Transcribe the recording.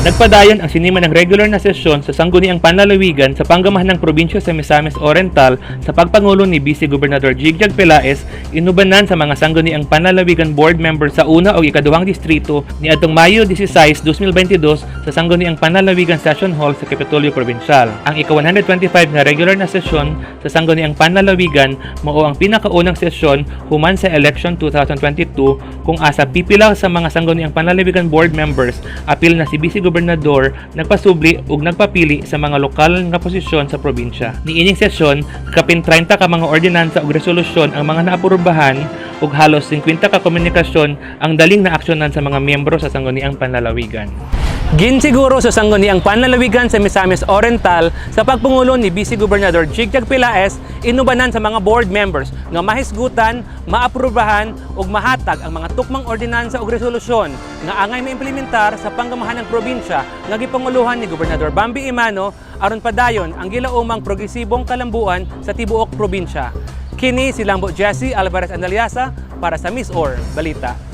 Nagpadayon ang sinima ng regular na sesyon sa Sangguniang Panlalawigan sa Panggamahan ng Probinsya sa Misamis Oriental sa pagpangulo ni Vice Gobernador Jigjag Pelaez, inubanan sa mga Sangguniang Panlalawigan Board members sa una o ikaduhang distrito ni adtong Mayo 16, 2022 sa Sangguniang Panlalawigan Session Hall sa Kapitolyo Provincial. Ang ika-125 na regular na sesyon sa Sangguniang Panlalawigan mao ang pinakaunang sesyon human sa election 2022 kung asa pipila sa mga Sangguniang Panlalawigan Board members apil na si Vice Gobernador nagpasubli ug nagpapili sa mga lokal nga posisyon sa probinsya. Niining sesyon, kapin 30 ka mga ordinansa ug resolusyon ang mga naaprubahan ug halos 50 ka komunikasyon ang daling naaksyonan sa mga miyembro sa Sangguniang Panlalawigan. Ginsiguro sa Sangguniang Panlalawigan sa Misamis Oriental sa pagpangulo ni Vice Gobernador Jigjag Pelaez, inubanan sa mga board members nga mahisgutan, maaprubahan ug mahatag ang mga tukmang ordinansa ug resolusyon nga angay maimplementar sa panggamahan ng probinsya nga gipanguluhan ni Gobernador Bambi Imano aron padayon ang gilaumang progresibong kalambuan sa tibuok probinsya. Kini si Lambo Jesse Alvarez Andaliasa para sa Miss Or Balita.